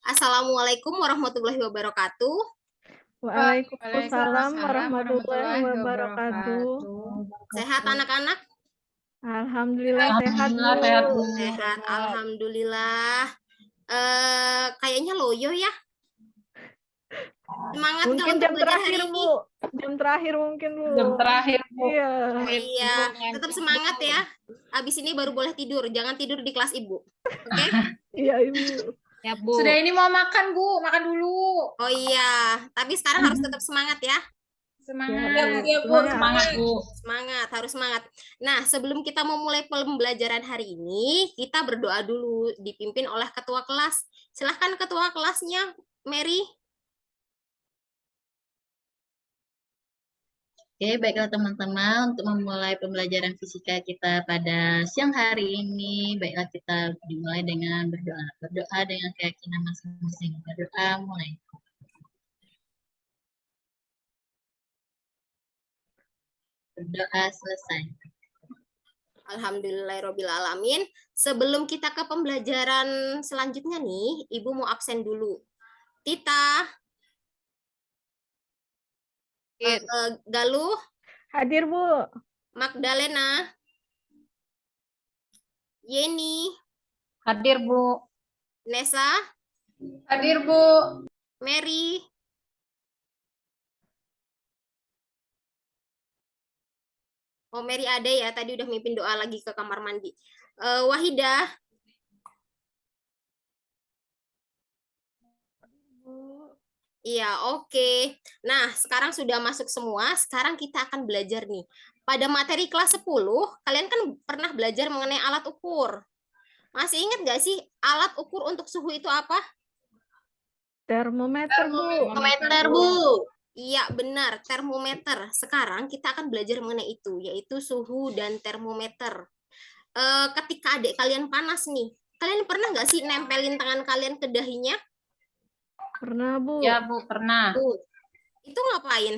Assalamualaikum warahmatullahi wabarakatuh. Waalaikumsalam Waalaikumsalam warahmatullahi warahmatullahi wabarakatuh. wabarakatuh. Sehat anak-anak? Alhamdulillah sehat, Bu. Alhamdulillah sehat, Bu. Sehat, alhamdulillah. Kayaknya loyo ya. Semangat nggak Mungkin untuk jam belajar terakhir, hari ini? Bu. Jam terakhir mungkin, Bu. Jam terakhir, Bu. Iya. Iya, tetap semangat ya. Abis ini baru boleh tidur. Jangan tidur di kelas Ibu. Oke? Iya, Ibu. Ya, Bu. Sudah ini mau makan, Bu. Makan dulu. Oh iya, tapi sekarang harus tetap semangat ya. Semangat. Ya, Bu. Semangat, Bu. Semangat, harus semangat. Nah, sebelum kita memulai pembelajaran hari ini, kita berdoa dulu dipimpin oleh ketua kelas. Silahkan ketua kelasnya, Mary. Oke, baiklah teman-teman, untuk memulai pembelajaran fisika kita pada siang hari ini, baiklah kita dimulai dengan berdoa. Berdoa dengan keyakinan masing-masing. Berdoa mulai. Berdoa selesai. Alhamdulillahirobbilalamin. Sebelum kita ke pembelajaran selanjutnya nih, Ibu mau absen dulu. Tita, Galuh, Hadir, Bu. Magdalena, Yeni, Hadir, Bu. Nesa, Hadir, Bu. Mary, oh Mary ada ya, tadi udah mimpin doa lagi ke kamar mandi. Wahidah, iya, oke. Nah, sekarang sudah masuk semua. Sekarang kita akan belajar nih. Pada materi kelas 10, kalian kan pernah belajar mengenai alat ukur. Masih ingat nggak sih alat ukur untuk suhu itu apa? Termometer, Bu. Termometer, Bu. Iya, benar, termometer. Sekarang kita akan belajar mengenai itu, yaitu suhu dan termometer. Ketika adik kalian panas nih, kalian pernah nggak sih nempelin tangan kalian ke dahinya? Pernah, Bu. Ya, Bu, pernah. Bu, itu ngapain?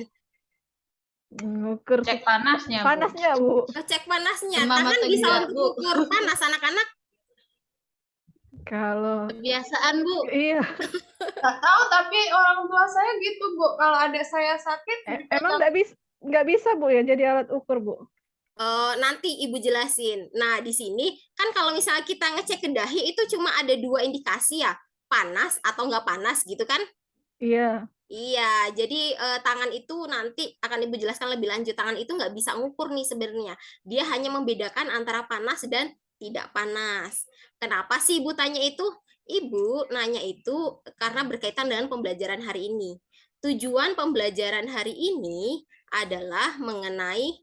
Ngukur Cek panasnya, Bu. panasnya, Bu. Cek panasnya. Demam Tangan atau bisa enggak, untuk Bu? ukur panas anak-anak. Kalau Kebiasaan, Bu. iya, Nggak tahu, tapi orang tua saya gitu, Bu. Kalau adik saya sakit, emang nggak bisa, Bu, ya jadi alat ukur, Bu. Nanti Ibu jelasin. Nah, di sini kan kalau misalnya kita ngecek ke dahi itu cuma ada 2 indikasi ya, panas atau nggak panas gitu kan? Iya. Iya, jadi tangan itu nanti akan Ibu jelaskan lebih lanjut. Tangan itu nggak bisa ngukur nih sebenarnya. Dia hanya membedakan antara panas dan tidak panas. Kenapa sih Ibu tanya itu? Ibu nanya itu karena berkaitan dengan pembelajaran hari ini. Tujuan pembelajaran hari ini adalah mengenai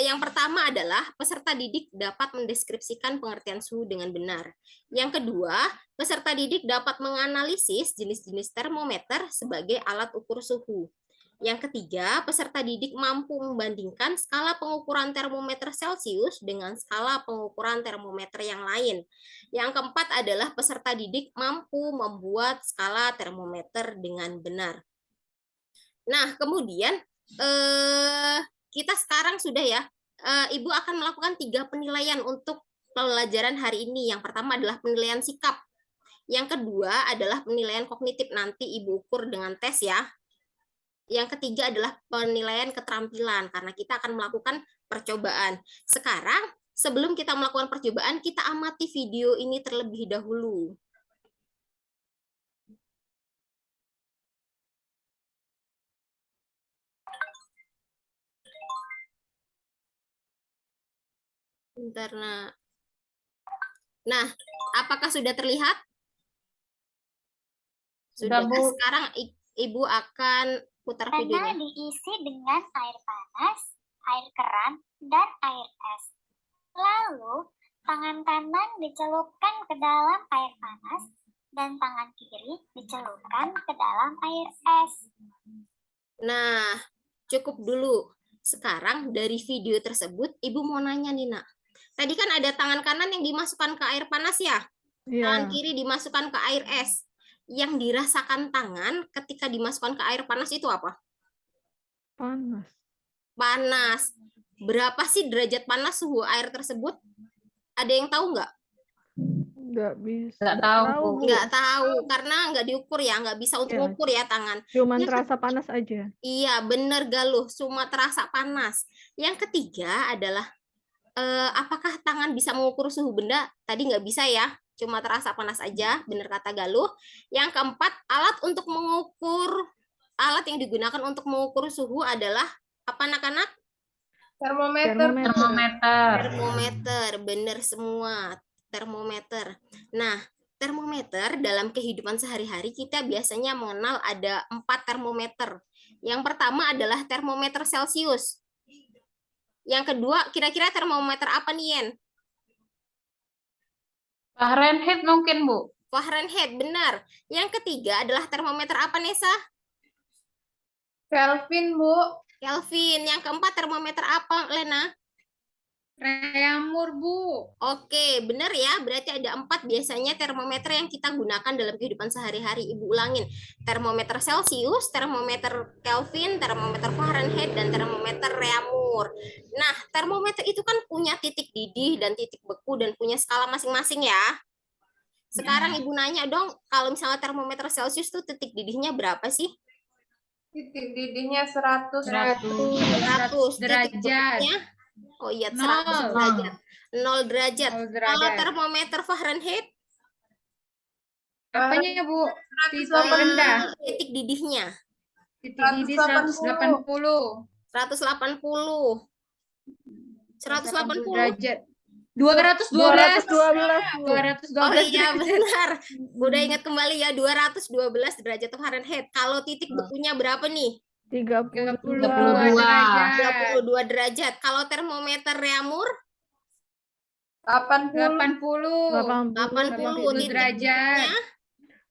yang pertama adalah peserta didik dapat mendeskripsikan pengertian suhu dengan benar. Yang kedua, peserta didik dapat menganalisis jenis-jenis termometer sebagai alat ukur suhu. Yang ketiga, peserta didik mampu membandingkan skala pengukuran termometer Celcius dengan skala pengukuran termometer yang lain. Yang keempat adalah peserta didik mampu membuat skala termometer dengan benar. Nah, kemudian kita sekarang sudah ya, Ibu akan melakukan 3 penilaian untuk pelajaran hari ini. Yang pertama adalah penilaian sikap. Yang kedua adalah penilaian kognitif, nanti Ibu ukur dengan tes ya. Yang ketiga adalah penilaian keterampilan, karena kita akan melakukan percobaan. Sekarang, sebelum kita melakukan percobaan, kita amati video ini terlebih dahulu. Bentar, nah, apakah sudah terlihat? Sudah, Bu. Sekarang Ibu akan putar videonya. Tanah diisi dengan air panas, air keran, dan air es. Lalu, tangan kanan dicelupkan ke dalam air panas, dan tangan kiri dicelupkan ke dalam air es. Nah, cukup dulu. Sekarang dari video tersebut, Ibu mau nanya nih, Nak. Tadi kan ada tangan kanan yang dimasukkan ke air panas ya? Tangan kiri dimasukkan ke air es. Yang dirasakan tangan ketika dimasukkan ke air panas itu apa? Panas. Panas. Berapa sih derajat panas suhu air tersebut? Ada yang tahu nggak? Nggak bisa. Nggak Nggak tahu, tahu, Bu. Bu. Nggak tahu karena nggak diukur ya, nggak bisa untuk Iya. ngukur ya tangan. Cuman Yang terasa panas aja. Iya, bener Galuh, cuma terasa panas. Yang ketiga adalah apakah tangan bisa mengukur suhu benda? Tadi nggak bisa ya, cuma terasa panas aja, bener kata Galuh. Yang keempat, alat yang digunakan untuk mengukur suhu adalah apa anak-anak? Termometer. Termometer. Termometer, bener semua. Termometer. Nah, termometer dalam kehidupan sehari-hari kita biasanya mengenal ada 4 termometer. Yang pertama adalah termometer Celcius. Yang kedua, kira-kira termometer apa nih, Yen? Fahrenheit mungkin, Bu. Fahrenheit, benar. Yang ketiga adalah termometer apa, Nesa? Kelvin, Bu. Kelvin. Yang keempat termometer apa, Lena? Reaumur, Bu. Oke, benar ya. Berarti ada 4 biasanya termometer yang kita gunakan dalam kehidupan sehari-hari. Ibu ulangin. Termometer Celcius, termometer Kelvin, termometer Fahrenheit, dan termometer Reaumur. Nah, termometer itu kan punya titik didih dan titik beku dan punya skala masing-masing ya. Sekarang Ibu nanya dong, kalau misalnya termometer Celcius tuh titik didihnya berapa sih? Titik didihnya 100. 100. Titik derajat. bekunya? Oh iya, 100 Nol. derajat. 0 derajat. 0 Kalau derajat. termometer Fahrenheit, Apanya, Bu? Titik 180. rendah. titik didihnya Titik didih 180. 180. 180. derajat. 212. 212. Oh iya benar. Udah ingat kembali ya, 212 derajat Fahrenheit. Kalau titik bekunya berapa nih? 32. 32 derajat. 32 derajat. Kalau termometer Reaumur 80. 80. 80 titik derajat. bekunya.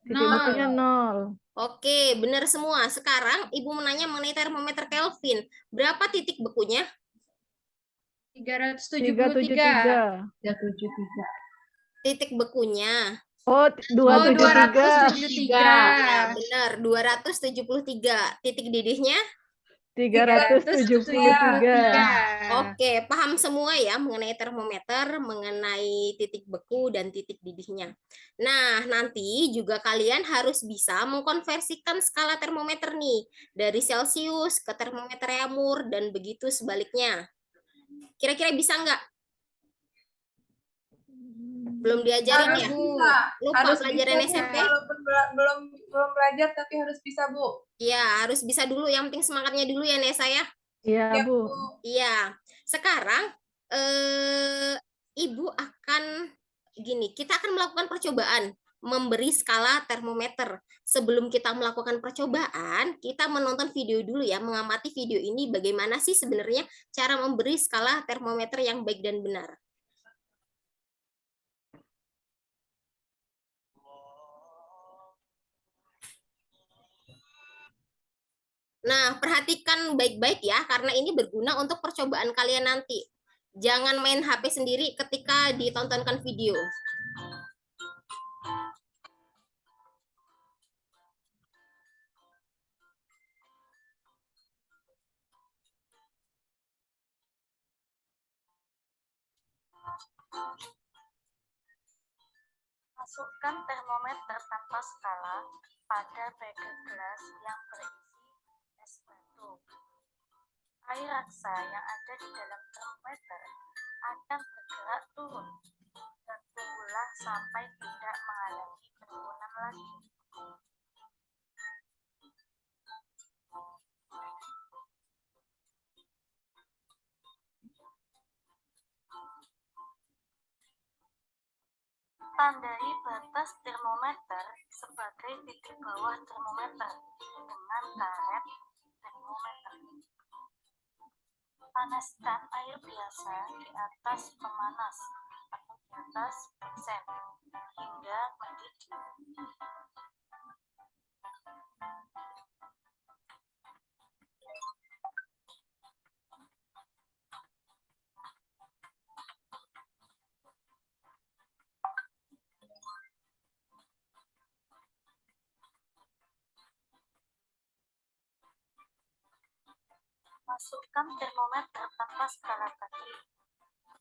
Titik bekunya 0. Oke, benar semua. Sekarang Ibu menanya mengenai termometer Kelvin. Berapa titik bekunya? 373. 373. Titik bekunya. Oh, 273. 273. Ya, benar, 273. Titik didihnya? 373. Oke, paham semua ya mengenai termometer, mengenai titik beku dan titik didihnya. Nah, nanti juga kalian harus bisa mengkonversikan skala termometer nih dari Celcius ke termometer Reaumur dan begitu sebaliknya. Kira-kira bisa nggak? Belum diajarin ya? Lupa Harus pelajaran bisa, Bu. SMP? Walaupun belum belajar tapi harus bisa, Bu. Iya, harus bisa dulu. Yang penting semangatnya dulu ya, Nesa ya. Iya, Ya, Bu. Iya. Sekarang Ibu akan gini, kita akan melakukan percobaan memberi skala termometer. Sebelum kita melakukan percobaan, kita menonton video dulu ya, mengamati video ini bagaimana sih sebenarnya cara memberi skala termometer yang baik dan benar. Nah, perhatikan baik-baik ya, karena ini berguna untuk percobaan kalian nanti. Jangan main HP sendiri ketika ditontonkan video. Masukkan termometer tanpa skala pada beker gelas yang berisi es batu. Air raksa yang ada di dalam termometer akan bergerak turun dan tunggulah sampai tidak mengalami penurunan lagi. Tandai batas termometer sebagai titik bawah termometer dengan karet termometer. Panaskan air biasa di atas pemanas atau di atas bensin hingga mendidih. Masukkan termometer tanpa skala tadi.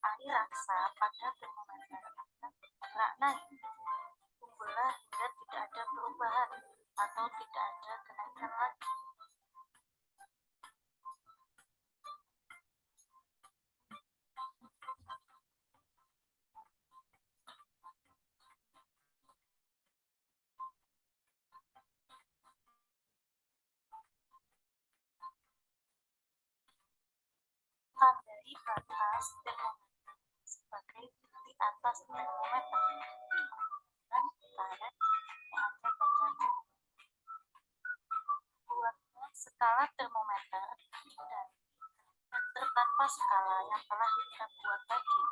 Air raksa pada termometer akan bergerak naik atau tidak ada kenaikan lagi. Tandai batas termometer sebagai titik atas termometer dan karet yang ada pada buatnya skala termometer dan meter tanpa skala yang telah kita buat tadi.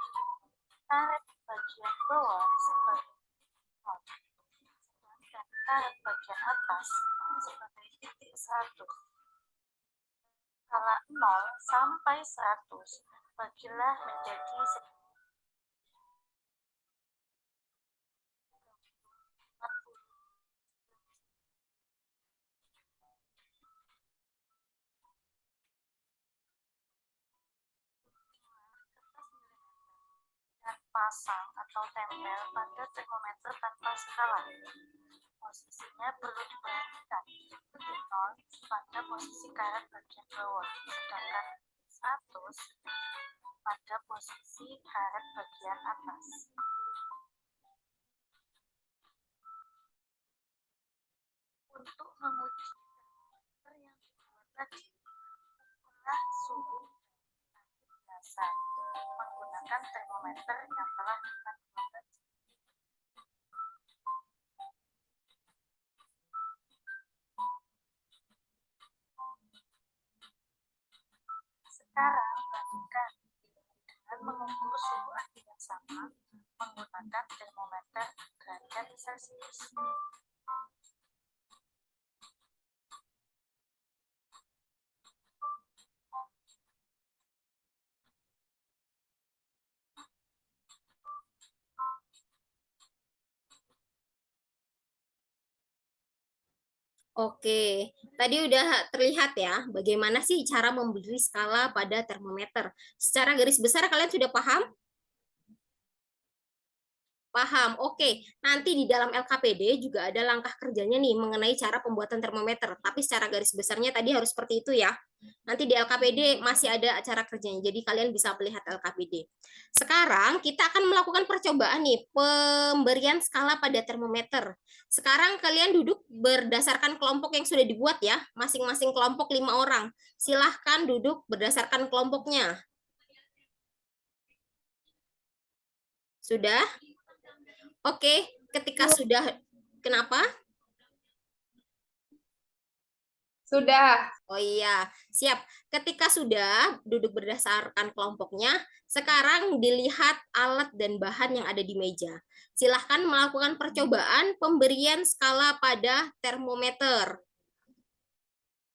Karet bagian bawah sebagai nol dan karet bagian atas sebagai titik 100. Skala 0 sampai 100 bagilah menjadi dan pasang atau tempel pada termometer tanpa skala. Posisinya perlu diperhatikan. Titik 0 pada posisi karet bagian bawah, sedangkan 100 pada posisi karet bagian atas. Untuk menguji termometer yang dibuat tadi, ukurlah suhu biasa menggunakan termometer yang telah kita buat tadi. Sekarang bandingkan dengan mengukur suhu air yang sama menggunakan termometer derajat Celcius. Oke, tadi udah terlihat ya bagaimana sih cara memberi skala pada termometer. Secara garis besar kalian sudah paham? Paham. Oke, nanti di dalam LKPD juga ada langkah kerjanya nih mengenai cara pembuatan termometer. Tapi secara garis besarnya tadi harus seperti itu ya. Nanti di LKPD masih ada acara kerjanya. Jadi kalian bisa melihat LKPD. Sekarang kita akan melakukan percobaan nih pemberian skala pada termometer. Sekarang kalian duduk berdasarkan kelompok yang sudah dibuat ya. Masing-masing kelompok 5 orang. Silahkan duduk berdasarkan kelompoknya. Sudah? Oke, ketika sudah, kenapa? Sudah. Oh iya, siap. Ketika sudah duduk berdasarkan kelompoknya, sekarang dilihat alat dan bahan yang ada di meja. Silahkan melakukan percobaan pemberian skala pada termometer.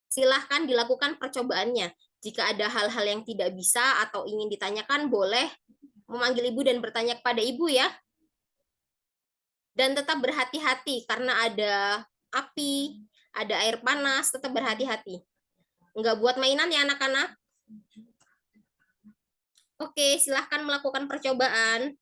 Silahkan dilakukan percobaannya. Jika ada hal-hal yang tidak bisa atau ingin ditanyakan, boleh memanggil ibu dan bertanya kepada ibu ya. Dan tetap berhati-hati karena ada api, ada air panas, tetap berhati-hati. Enggak buat mainan ya anak-anak. Oke, silahkan melakukan percobaan.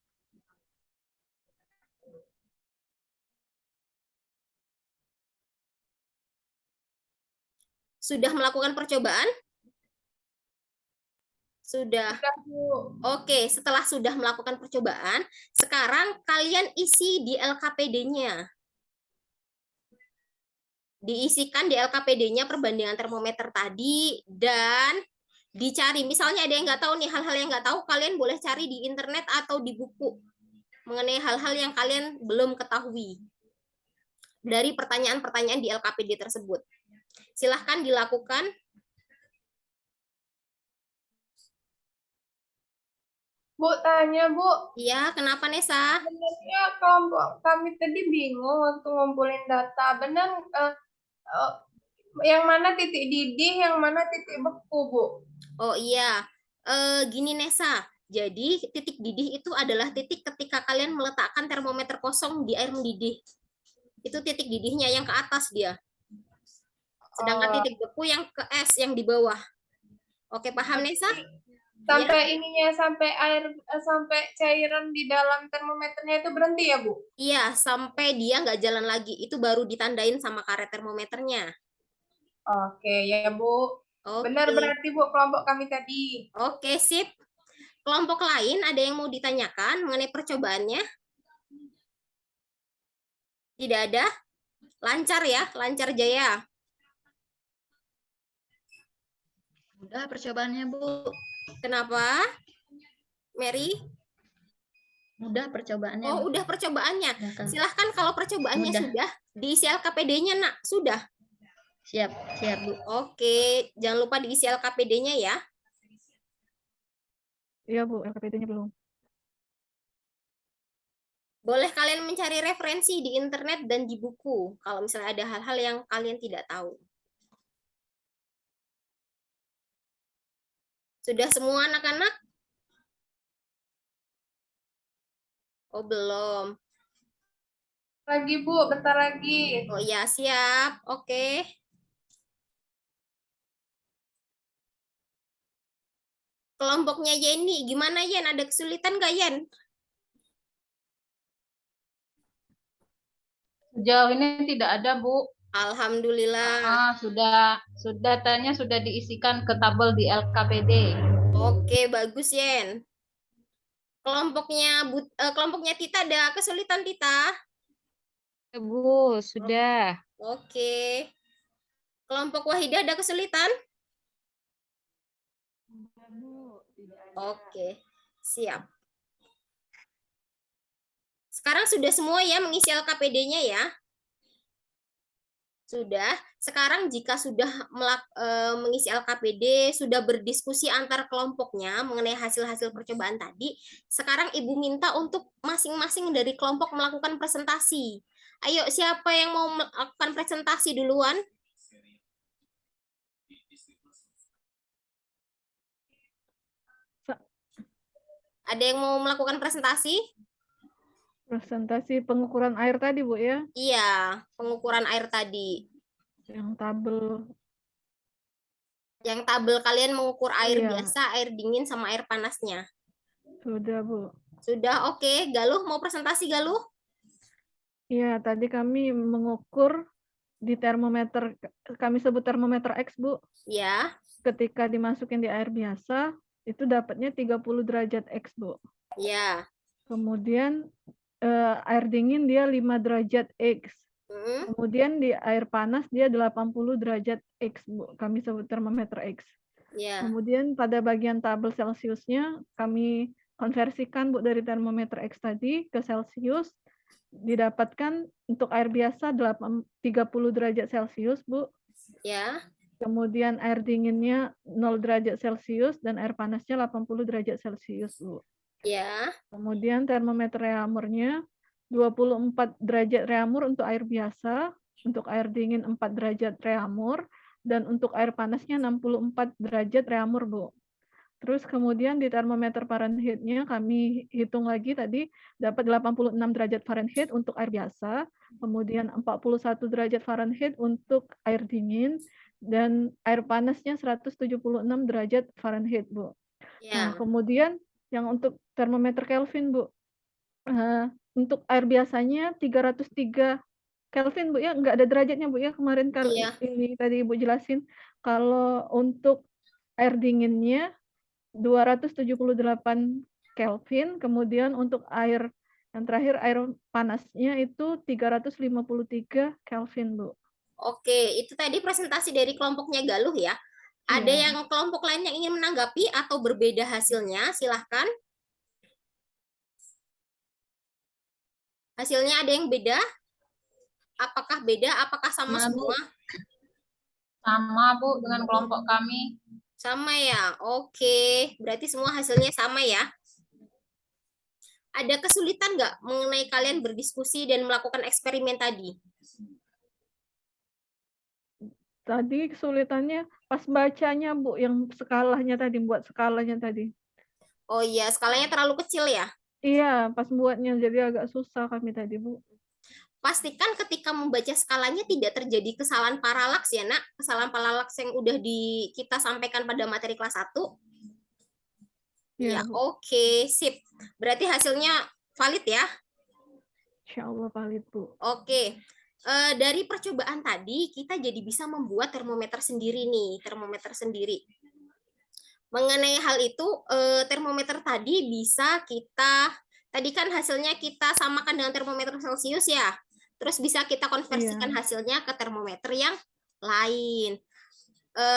Sudah melakukan percobaan? Sudah. Oke, setelah sudah melakukan percobaan, sekarang kalian isi di LKPD-nya. Diisikan di LKPD-nya perbandingan termometer tadi dan dicari. Misalnya ada yang nggak tahu nih, hal-hal yang nggak tahu, kalian boleh cari di internet atau di buku mengenai hal-hal yang kalian belum ketahui dari pertanyaan-pertanyaan di LKPD tersebut. Silahkan dilakukan. Bu, tanya Bu. Iya, kenapa Nesa? Sebenarnya kelompok kami tadi bingung waktu ngumpulin data. Benar yang mana titik didih, yang mana titik beku, Bu? Oh iya, gini Nesa. Jadi titik didih itu adalah titik ketika kalian meletakkan termometer kosong di air mendidih. Itu titik didihnya yang ke atas dia. Sedangkan titik beku yang ke es yang di bawah. Oke, paham Nesa? Sampai ininya, sampai air, sampai cairan di dalam termometernya itu berhenti ya, Bu? Iya, sampai dia nggak jalan lagi. Itu baru ditandain sama karet termometernya. Oke, ya, Bu. Benar Oke. berarti, Bu, kelompok kami tadi. Oke, sip. Kelompok lain ada yang mau ditanyakan mengenai percobaannya? Tidak ada? Lancar ya, lancar jaya. Udah percobaannya, Bu. Kenapa? Mary? Udah percobaannya. Oh, Bu. udah percobaannya. Udah, Kak. Silahkan kalau percobaannya Udah. sudah, diisi LKPD-nya, Nak. Sudah? Siap, Bu. Oke, jangan lupa diisi LKPD-nya ya. Iya, Bu, LKPD-nya belum. Boleh kalian mencari referensi di internet dan di buku, kalau misalnya ada hal-hal yang kalian tidak tahu. Sudah semua anak-anak? Oh, belum. Lagi, Bu, bentar lagi. Oh ya, siap. Oke. Kelompoknya Yeni, gimana Yen? Ada kesulitan nggak Yen? Sejauh ini tidak ada, Bu. Alhamdulillah. Sudah datanya sudah diisikan ke tabel di LKPD. Oke, bagus Yen. Kelompoknya Tita ada kesulitan Tita? Bu, sudah. Oke. Kelompok Wahidah ada kesulitan? Oke, siap. Sekarang sudah semua ya mengisi LKPD-nya ya? Sudah. Sekarang jika sudah mengisi LKPD, sudah berdiskusi antar kelompoknya mengenai hasil-hasil percobaan tadi, sekarang Ibu minta untuk masing-masing dari kelompok melakukan presentasi. Ayo, siapa yang mau melakukan presentasi duluan? Ada yang mau melakukan presentasi? Presentasi pengukuran air tadi, Bu, ya? Iya, pengukuran air tadi. Yang tabel. Yang tabel kalian mengukur air Iya. biasa, air dingin, sama air panasnya. Sudah, Bu. Sudah, oke. Galuh, mau presentasi Galuh? Iya, tadi kami mengukur di termometer, kami sebut termometer X, Bu. Ya. Ketika dimasukin di air biasa, itu dapatnya 30 derajat X, Bu. Ya. Kemudian air dingin dia 5 derajat X. Kemudian di air panas dia 80 derajat X, Bu. Kami sebut termometer X. Ya. Kemudian pada bagian tabel Celsiusnya kami konversikan, Bu, dari termometer X tadi ke Celsius. Didapatkan untuk air biasa 30 derajat Celcius, Bu. Ya. Kemudian air dinginnya 0 derajat Celcius dan air panasnya 80 derajat Celcius, Bu. Ya. Kemudian termometer reamurnya 24 derajat reamur untuk air biasa, untuk air dingin 4 derajat reamur, dan untuk air panasnya 64 derajat reamur, Bu. Terus kemudian di termometer Fahrenheit-nya kami hitung lagi tadi dapat 86 derajat Fahrenheit untuk air biasa, kemudian 41 derajat Fahrenheit untuk air dingin, dan air panasnya 176 derajat Fahrenheit, Bu. Nah, Ya. kemudian yang untuk termometer Kelvin, Bu. Untuk air biasanya 303 Kelvin, Bu, ya. Nggak ada derajatnya, Bu, ya. Kemarin kalau Iya. ini tadi Ibu jelasin. Kalau untuk air dinginnya 278 Kelvin, kemudian untuk air yang terakhir air panasnya itu 353 Kelvin, Bu. Oke, itu tadi presentasi dari kelompoknya Galuh ya. Ada Iya. yang kelompok lain yang ingin menanggapi atau berbeda hasilnya? Silahkan. Hasilnya ada yang beda? Apakah beda? Apakah sama Sama, Bu. semua? Sama, Bu, dengan kelompok kami. Sama ya? Oke, berarti semua hasilnya sama ya? Ada kesulitan nggak mengenai kalian berdiskusi dan melakukan eksperimen tadi? Tadi kesulitannya pas bacanya, Bu, yang skalanya tadi, buat skalanya tadi. Oh iya, skalanya terlalu kecil ya? Iya, pas buatnya jadi agak susah kami tadi, Bu. Pastikan ketika membaca skalanya tidak terjadi kesalahan paralaks ya, Nak. Kesalahan paralaks yang udah kita sampaikan pada materi kelas 1. Iya, Bu. oke, sip. Berarti hasilnya valid ya? Insya Allah valid, Bu. Oke. Dari percobaan tadi kita jadi bisa membuat termometer sendiri nih, termometer sendiri. Mengenai hal itu, termometer tadi bisa tadi kan hasilnya kita samakan dengan termometer Celcius ya. Terus bisa kita konversikan Iya. hasilnya ke termometer yang lain.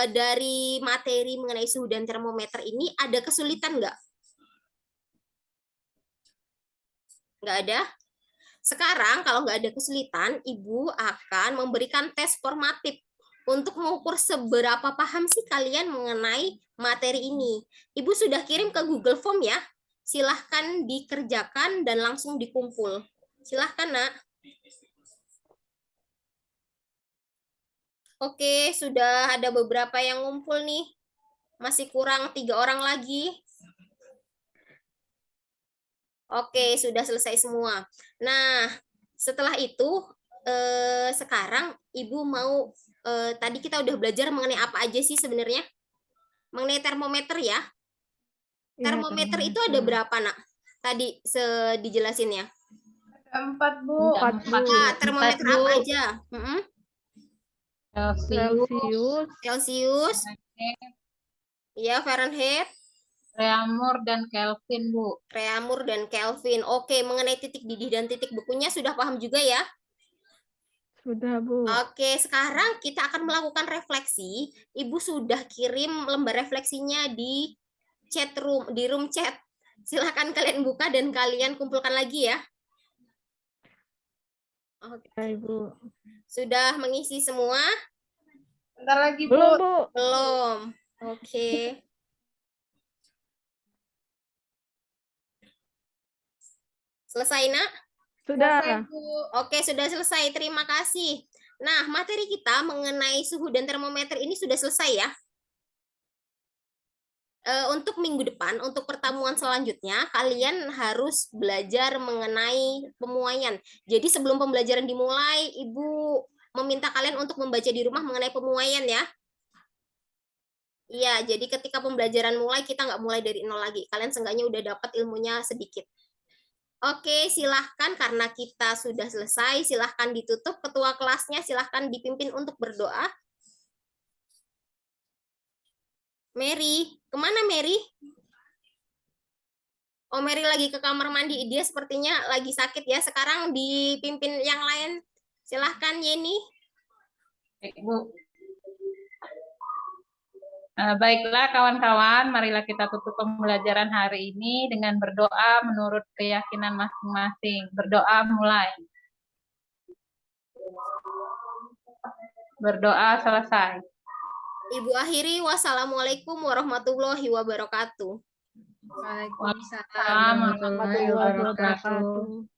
Dari materi mengenai suhu dan termometer ini ada kesulitan nggak? Nggak ada? Sekarang kalau nggak ada kesulitan, Ibu akan memberikan tes formatif untuk mengukur seberapa paham sih kalian mengenai materi ini. Ibu sudah kirim ke Google Form ya. Silahkan dikerjakan dan langsung dikumpul. Silahkan, Nak. Oke, sudah ada beberapa yang ngumpul nih. Masih kurang 3 orang lagi. Oke, sudah selesai semua. Nah, setelah itu sekarang Ibu mau tadi kita udah belajar mengenai apa aja sih sebenarnya? Mengenai termometer ya. Iya, Termometer itu ada berapa, Nak? Tadi dijelasin ya. Ada 4, Bu. Ada 4, Bu. Nah, termometer Bu. apa aja? Celcius, Celcius, Celcius, ya Fahrenheit, Reaumur, dan Kelvin, Bu. Reaumur dan Kelvin. Oke, mengenai titik didih dan titik bukunya sudah paham juga ya? sudah, Bu. Oke, sekarang kita akan melakukan refleksi. Ibu sudah kirim lembar refleksinya di chat room, di room chat. Silahkan kalian buka dan kalian kumpulkan lagi ya. Oke, Baik, Bu. sudah mengisi semua? Bentar lagi, Bu. Belum, Bu. Belum. Oke. Selesai, Nak? Sudah. Selesai, Bu. Oke, sudah selesai. Terima kasih. Nah, materi kita mengenai suhu dan termometer ini sudah selesai ya. Untuk minggu depan, untuk pertemuan selanjutnya, kalian harus belajar mengenai pemuaian. Jadi sebelum pembelajaran dimulai, Ibu meminta kalian untuk membaca di rumah mengenai pemuaian ya. Iya, jadi ketika pembelajaran mulai, kita nggak mulai dari nol lagi. Kalian seenggaknya udah dapat ilmunya sedikit. Oke, silahkan karena kita sudah selesai, silahkan ditutup. Ketua kelasnya silahkan dipimpin untuk berdoa. Mary, kemana Mary? Oh, Mary lagi ke kamar mandi. Dia sepertinya lagi sakit ya. Sekarang dipimpin yang lain. Silahkan Yeni. Baik, Bu. Baiklah kawan-kawan, marilah kita tutup pembelajaran hari ini dengan berdoa menurut keyakinan masing-masing. Berdoa mulai. Berdoa selesai. Ibu akhiri, wassalamualaikum warahmatullahi wabarakatuh. Waalaikumsalam Waalaikumsalam warahmatullahi Warahmatullahi wabarakatuh. wabarakatuh.